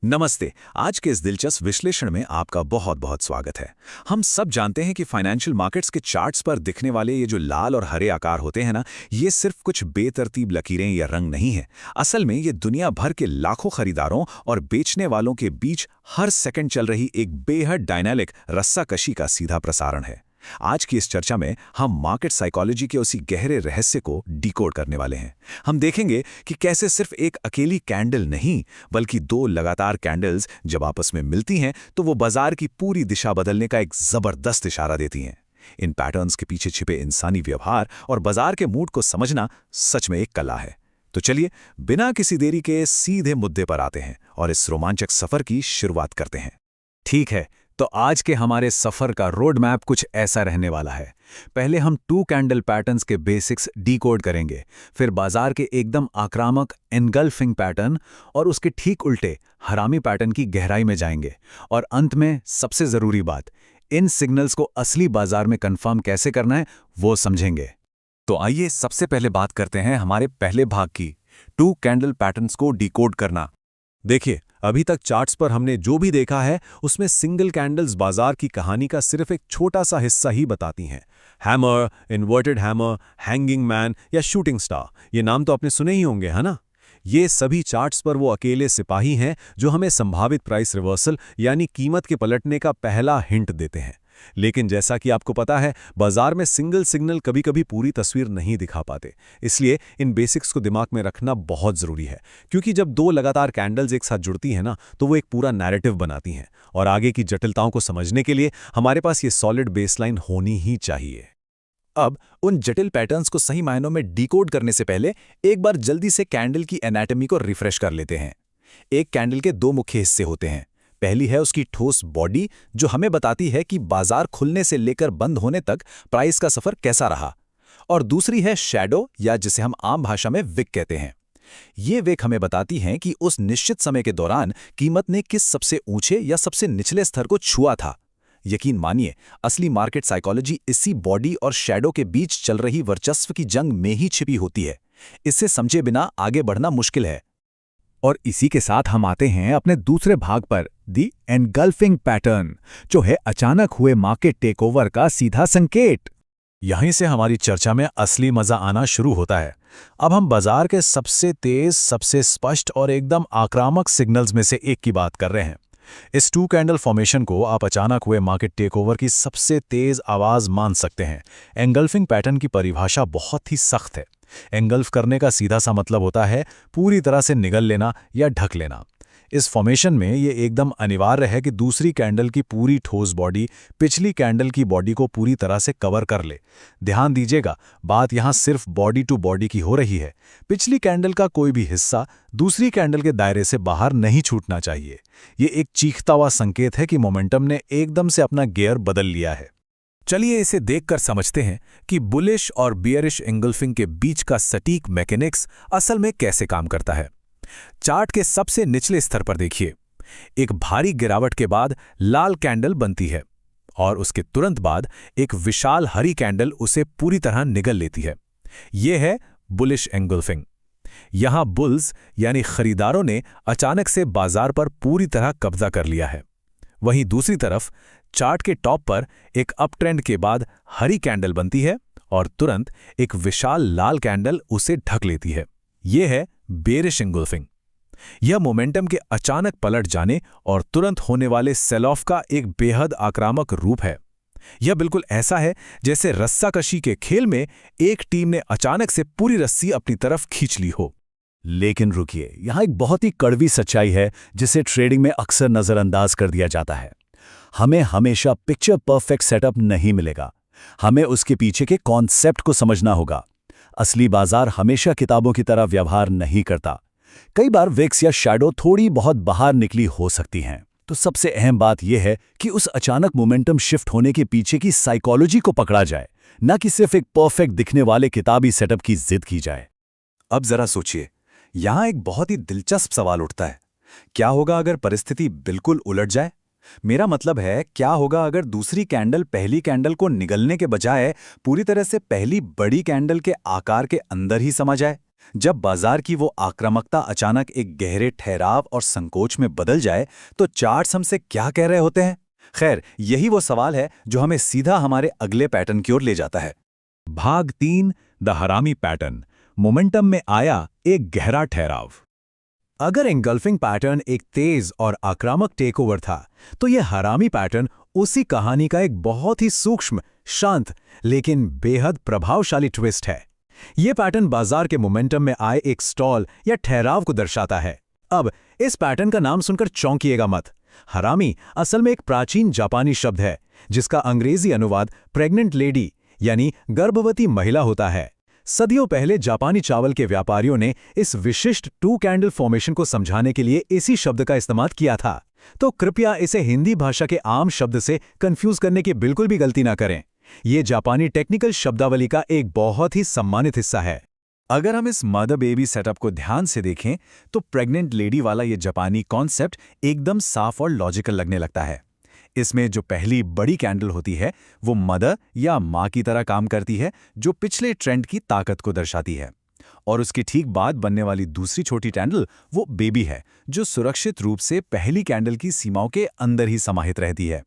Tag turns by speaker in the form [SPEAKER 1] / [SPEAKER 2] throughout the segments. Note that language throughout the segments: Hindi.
[SPEAKER 1] नमस्ते। आज के इस दिलचस्प विश्लेषण में आपका बहुत बहुत स्वागत है। हम सब जानते हैं कि फाइनेंशियल मार्केट्स के चार्ट्स पर दिखने वाले ये जो लाल और हरे आकार होते हैं ना, ये सिर्फ कुछ बेतरतीब लकीरें या रंग नहीं है। असल में ये दुनिया भर के लाखों खरीदारों और बेचने वालों के बीच हर सेकंड चल रही एक बेहद डायनामिक रस्साकशी का सीधा प्रसारण है। आज की इस चर्चा में हम मार्केट साइकोलॉजी के उसी गहरे रहस्य को डिकोड करने वाले हैं। हम देखेंगे कि कैसे सिर्फ एक अकेली कैंडल नहीं, बल्कि दो लगातार कैंडल्स जब आपस में मिलती हैं तो वो बाजार की पूरी दिशा बदलने का एक जबरदस्त इशारा देती हैं। इन पैटर्न्स के पीछे छिपे इंसानी व्यवहार और बाजार के मूड को समझना सच में एक कला है। तो चलिए, बिना किसी देरी के सीधे मुद्दे पर आते हैं और इस रोमांचक सफर की शुरुआत करते हैं। ठीक है, तो आज के हमारे सफर का रोड मैप कुछ ऐसा रहने वाला है। पहले हम टू कैंडल पैटर्न्स के बेसिक्स डिकोड करेंगे, फिर बाजार के एकदम आक्रामक एनगल्फिंग पैटर्न और उसके ठीक उल्टे हरामी पैटर्न की गहराई में जाएंगे, और अंत में सबसे जरूरी बात, इन सिग्नल्स को असली बाजार में कंफर्म कैसे करना है वो समझेंगे। तो आइए सबसे पहले बात करते हैं हमारे पहले भाग की, टू कैंडल पैटर्न्स को डिकोड करना।
[SPEAKER 2] देखिए, अभी तक चार्ट्स पर हमने जो भी देखा है उसमें सिंगल कैंडल्स बाजार की कहानी का सिर्फ एक छोटा सा हिस्सा ही बताती हैं। Hammer, inverted hammer, hanging man या शूटिंग स्टार, ये नाम तो आपने सुने ही होंगे, है ना? ये सभी चार्ट्स पर वो अकेले सिपाही हैं जो हमें संभावित प्राइस रिवर्सल यानी कीमत के पलटने का पहला हिंट देते हैं। लेकिन जैसा कि आपको पता है, बाजार में सिंगल सिग्नल कभी कभी पूरी तस्वीर नहीं दिखा पाते। इसलिए इन बेसिक्स को दिमाग में रखना बहुत ज़रूरी है, क्योंकि जब दो लगातार कैंडल्स एक साथ जुड़ती हैं ना, तो वो एक पूरा नैरेटिव बनाती हैं। और आगे की जटिलताओं को समझने के लिए हमारे पास ये सॉलिड बेसलाइन होनी ही चाहिए।
[SPEAKER 1] अब उन जटिल पैटर्न्स को सही मायनों में डिकोड करने से पहले एक बार जल्दी से कैंडल की एनाटॉमी को रिफ्रेश कर लेते हैं। एक कैंडल के दो मुख्य हिस्से होते हैं। पहली है उसकी ठोस बॉडी, जो हमें बताती है कि बाजार खुलने से लेकर बंद होने तक प्राइस का सफर कैसा रहा। और दूसरी है शैडो, या जिसे हम आम भाषा में विक कहते हैं। ये विक हमें बताती हैं कि उस निश्चित समय के दौरान कीमत ने किस सबसे ऊंचे या सबसे निचले स्तर को छुआ था। यकीन मानिए, असली मार्केट साइकोलॉजी इसी बॉडी और शैडो के बीच चल रही वर्चस्व की जंग में ही छिपी होती है। इससे समझे बिना आगे बढ़ना मुश्किल है। और इसी के साथ हम आते हैं अपने दूसरे भाग पर, दी एनगल्फिंग पैटर्न, जो है अचानक हुए मार्केट टेकओवर का सीधा संकेत। यहीं से हमारी चर्चा में असली मजा आना शुरू होता है। अब हम बाजार के सबसे तेज, सबसे स्पष्ट और एकदम आक्रामक सिग्नल्स में से एक की बात कर रहे हैं। इस टू कैंडल फॉर्मेशन को आप अचानक हुए मार्केट टेकओवर की सबसे तेज आवाज मान सकते हैं। एंगल्फिंग पैटर्न की परिभाषा बहुत ही सख्त है। एंगल्फ करने का सीधा सा मतलब होता है पूरी तरह से निगल लेना या ढक लेना। इस फॉर्मेशन में ये एकदम अनिवार्य है कि दूसरी कैंडल की पूरी ठोस बॉडी पिछली कैंडल की बॉडी को पूरी तरह से कवर कर ले। ध्यान दीजिएगा, बात यहाँ सिर्फ बॉडी टू बॉडी की हो रही है। पिछली कैंडल का कोई भी हिस्सा दूसरी कैंडल के दायरे से बाहर नहीं छूटना चाहिए। ये एक चीखता हुआ संकेत है कि मोमेंटम ने एकदम से अपना गियर बदल लिया है। चलिए इसे देखकर समझते हैं कि बुलिश और बियरिश एंगल्फिंग के बीच का सटीक मैकेनिक्स असल में कैसे काम करता है। चार्ट के सबसे निचले स्तर पर देखिए, एक भारी गिरावट के बाद लाल कैंडल बनती है और उसके तुरंत बाद एक विशाल हरी कैंडल उसे पूरी तरह निगल लेती है। यह है बुलिश एंगल्फिंग। यहां बुल्स यानी खरीदारों ने अचानक से बाजार पर पूरी तरह कब्जा कर लिया है। वहीं दूसरी तरफ चार्ट के टॉप पर एक अप ट्रेंड के बाद हरी कैंडल बनती है और तुरंत एक विशाल लाल कैंडल उसे ढक लेती है। यह है बेरिश एंगल्फिंग। यह मोमेंटम के अचानक पलट जाने और तुरंत होने वाले सेल ऑफ का एक बेहद आक्रामक रूप है। यह बिल्कुल ऐसा है जैसे रस्साकशी के खेल में एक टीम ने अचानक से पूरी रस्सी अपनी तरफ खींच ली हो। लेकिन रुकिए, यहां एक बहुत ही कड़वी सच्चाई है जिसे ट्रेडिंग में अक्सर नजरअंदाज कर दिया जाता है। हमें हमेशा पिक्चर परफेक्ट सेटअप नहीं मिलेगा। हमें उसके पीछे के कॉन्सेप्ट को समझना होगा। असली बाजार हमेशा किताबों की तरह व्यवहार नहीं करता। कई बार विक्स या शैडो थोड़ी बहुत बाहर निकली हो सकती हैं। तो सबसे अहम बात यह है कि उस अचानक मोमेंटम शिफ्ट होने के पीछे की साइकोलॉजी को पकड़ा जाए, न कि सिर्फ एक परफेक्ट दिखने वाले किताबी सेटअप की जिद की जाए। अब जरा सोचिए, यहां एक बहुत ही दिलचस्प सवाल उठता है। क्या होगा अगर परिस्थिति बिल्कुल उलट जाए? मेरा मतलब है, क्या होगा अगर दूसरी कैंडल पहली कैंडल को निगलने के बजाय पूरी तरह से पहली बड़ी कैंडल के आकार के अंदर ही समा जाए? जब बाजार की वो आक्रामकता अचानक एक गहरे ठहराव और संकोच में बदल जाए तो चार्ट्स हमसे क्या कह रहे होते हैं? खैर, यही वो सवाल है जो हमें सीधा हमारे अगले पैटर्न की ओर ले जाता है।
[SPEAKER 2] भाग 3, द हरामी पैटर्न। मोमेंटम में आया एक गहरा ठहराव। अगर एंगल्फिंग पैटर्न एक तेज और आक्रामक टेकओवर था, तो यह हरामी पैटर्न उसी कहानी का एक बहुत ही सूक्ष्म, शांत लेकिन बेहद प्रभावशाली ट्विस्ट है। यह पैटर्न बाजार के मोमेंटम में आए एक स्टॉल या ठहराव को दर्शाता है। अब इस पैटर्न का नाम सुनकर चौंकिएगा मत। हरामी असल में एक प्राचीन जापानी शब्द है जिसका अंग्रेजी अनुवाद प्रेग्नेंट लेडी यानी गर्भवती महिला होता है। सदियों पहले जापानी चावल के व्यापारियों ने इस विशिष्ट 2 कैंडल फॉर्मेशन को समझाने के लिए इसी शब्द का इस्तेमाल किया था। तो कृपया इसे हिंदी भाषा के आम शब्द से कंफ्यूज करने की बिल्कुल भी गलती ना करें। ये जापानी टेक्निकल शब्दावली का एक बहुत ही सम्मानित हिस्सा है।
[SPEAKER 1] अगर हम इस मदर बेबी सेटअप को ध्यान से देखें तो प्रेग्नेंट लेडी वाला ये जापानी कॉन्सेप्ट एकदम साफ और लॉजिकल लगने लगता है। इसमें जो पहली बड़ी कैंडल होती है वो मदर या माँ की तरह काम करती है, जो पिछले ट्रेंड की ताकत को दर्शाती है। और उसकी ठीक बाद बनने वाली दूसरी छोटी कैंडल वो बेबी है, जो सुरक्षित रूप से पहली कैंडल की सीमाओं के अंदर ही समाहित रहती है।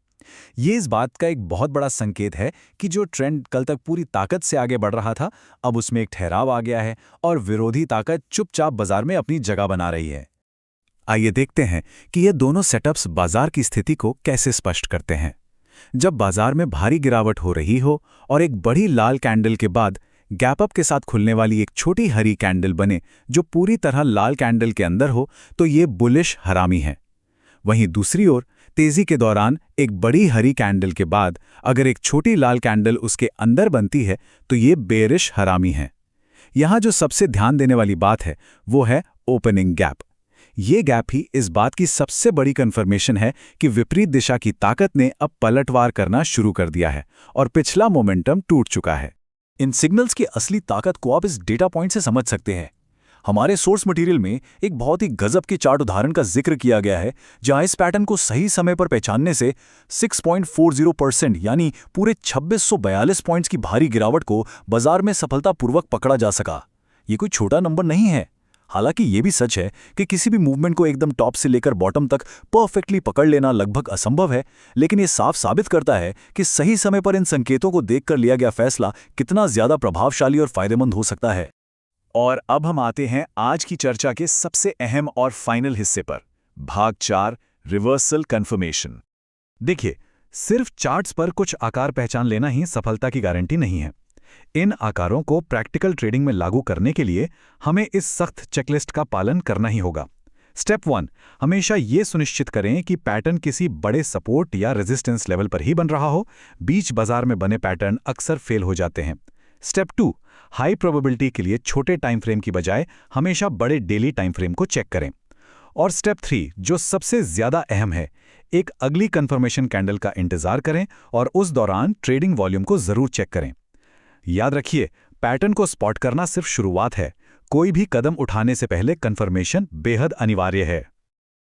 [SPEAKER 1] ये इस बात का एक बहुत बड़ा संकेत है कि जो ट्रेंड कल तक पूरी ताकत से आगे बढ़ रहा था, अब उसमें एक ठहराव आ गया है और विरोधी ताकत चुपचाप बाजार में अपनी जगह बना रही है। आइए देखते हैं कि ये दोनों सेटअप्स बाजार की स्थिति को कैसे स्पष्ट करते हैं। जब बाजार में भारी गिरावट हो रही हो और एक बड़ी लाल कैंडल के बाद गैप अप के साथ खुलने वाली एक छोटी हरी कैंडल बने जो पूरी तरह लाल कैंडल के अंदर हो, तो ये बुलिश हरामी है। वहीं दूसरी ओर तेजी के दौरान एक बड़ी हरी कैंडल के बाद अगर एक छोटी लाल कैंडल उसके अंदर बनती है तो ये बेरिश हरामी है। यहाँ जो सबसे ध्यान देने वाली बात है वो है ओपनिंग गैप। ये गैप ही इस बात की सबसे बड़ी कंफर्मेशन है कि विपरीत दिशा की ताकत ने अब पलटवार करना शुरू कर दिया है और पिछला मोमेंटम टूट चुका है। इन सिग्नल्स की असली ताकत को आप इस डेटा पॉइंट से समझ सकते हैं। हमारे सोर्स मटेरियल में एक बहुत ही गजब के चार्ट उदाहरण का जिक्र किया गया है, जहां इस पैटर्न को सही समय पर पहचानने से 6.40% यानी पूरे 2642 पॉइंट्स की भारी गिरावट को बाजार में सफलतापूर्वक पकड़ा जा सका। ये कोई छोटा नंबर नहीं है। हालांकि ये भी सच है कि किसी भी मूवमेंट को एकदम टॉप से लेकर बॉटम तक परफेक्टली पकड़ लेना लगभग असंभव है, लेकिन ये साफ साबित करता है कि सही समय पर इन संकेतों को देखकर लिया गया फैसला कितना ज्यादा प्रभावशाली और फायदेमंद हो सकता है। और अब हम आते हैं आज की चर्चा के सबसे अहम और फाइनल हिस्से पर, भाग 4, रिवर्सल कंफर्मेशन। देखिए, सिर्फ चार्ट्स पर कुछ आकार पहचान लेना ही सफलता की गारंटी नहीं है। इन आकारों को प्रैक्टिकल ट्रेडिंग में लागू करने के लिए हमें इस सख्त चेकलिस्ट का पालन करना ही होगा। स्टेप 1, हमेशा ये सुनिश्चित करें कि पैटर्न किसी बड़े सपोर्ट या रेजिस्टेंस लेवल पर ही बन रहा हो। बीच बाजार में बने पैटर्न अक्सर फेल हो जाते हैं। स्टेप 2, हाई प्रोबेबिलिटी के लिए छोटे टाइम फ्रेम की बजाय हमेशा बड़े डेली टाइम फ्रेम को चेक करें। और स्टेप 3, जो सबसे ज्यादा अहम है, एक अगली कंफर्मेशन कैंडल का इंतजार करें और उस दौरान ट्रेडिंग वॉल्यूम को जरूर चेक करें। याद रखिए, पैटर्न को स्पॉट करना सिर्फ शुरुआत है। कोई भी कदम उठाने से पहले कंफर्मेशन बेहद अनिवार्य है।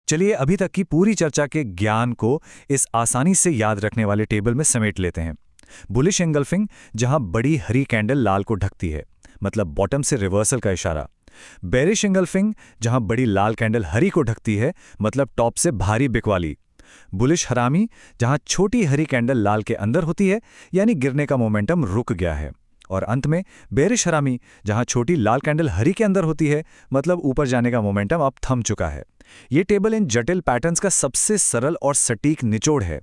[SPEAKER 1] चलिए अभी तक की पूरी चर्चा के ज्ञान को इस आसानी से याद रखने वाले टेबल में समेट लेते हैं। बुलिश एंगल्फिंग, जहां बड़ी हरी कैंडल लाल को ढकती है, मतलब बॉटम से रिवर्सल का इशारा। बेरिश एंगल्फिंग, जहां बड़ी लाल कैंडल हरी को ढकती है, मतलब टॉप से भारी बिकवाली। बुलिश हरामी, जहां छोटी हरी कैंडल लाल के अंदर होती है, यानी गिरने का मोमेंटम रुक गया है। और अंत में बेरिश हरामी, जहां छोटी लाल कैंडल हरी के अंदर होती है, मतलब ऊपर जाने का मोमेंटम अब थम चुका है। ये टेबल इन जटिल पैटर्न्स का सबसे सरल और सटीक निचोड़ है।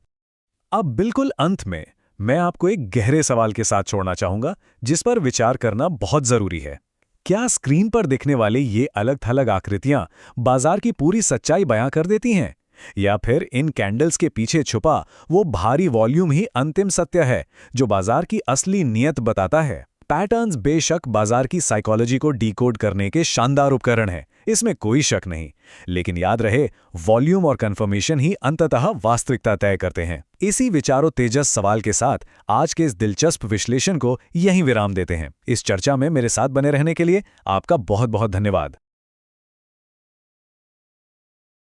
[SPEAKER 1] अब बिल्कुल अंत में मैं आपको एक गहरे सवाल के साथ छोड़ना चाहूंगा, जिस पर विचार करना बहुत जरूरी है। क्या स्क्रीन पर दिखने वाले ये अलग-थलग आकृतियां बाजार की पूरी सच्चाई बयां कर देती हैं, या फिर इन कैंडल्स के पीछे छुपा वो भारी वॉल्यूम ही अंतिम सत्य है जो बाजार की असली नीयत बताता है? पैटर्न्स बेशक बाजार की साइकोलॉजी को डिकोड करने के शानदार उपकरण हैं, इसमें कोई शक नहीं। लेकिन याद रहे, वॉल्यूम और कंफर्मेशन ही अंततः वास्तविकता तय करते हैं। इसी विचारों तेजस सवाल के साथ आज के इस दिलचस्प विश्लेषण को यहीं विराम देते हैं। इस चर्चा में मेरे साथ बने रहने के लिए आपका बहुत बहुत धन्यवाद।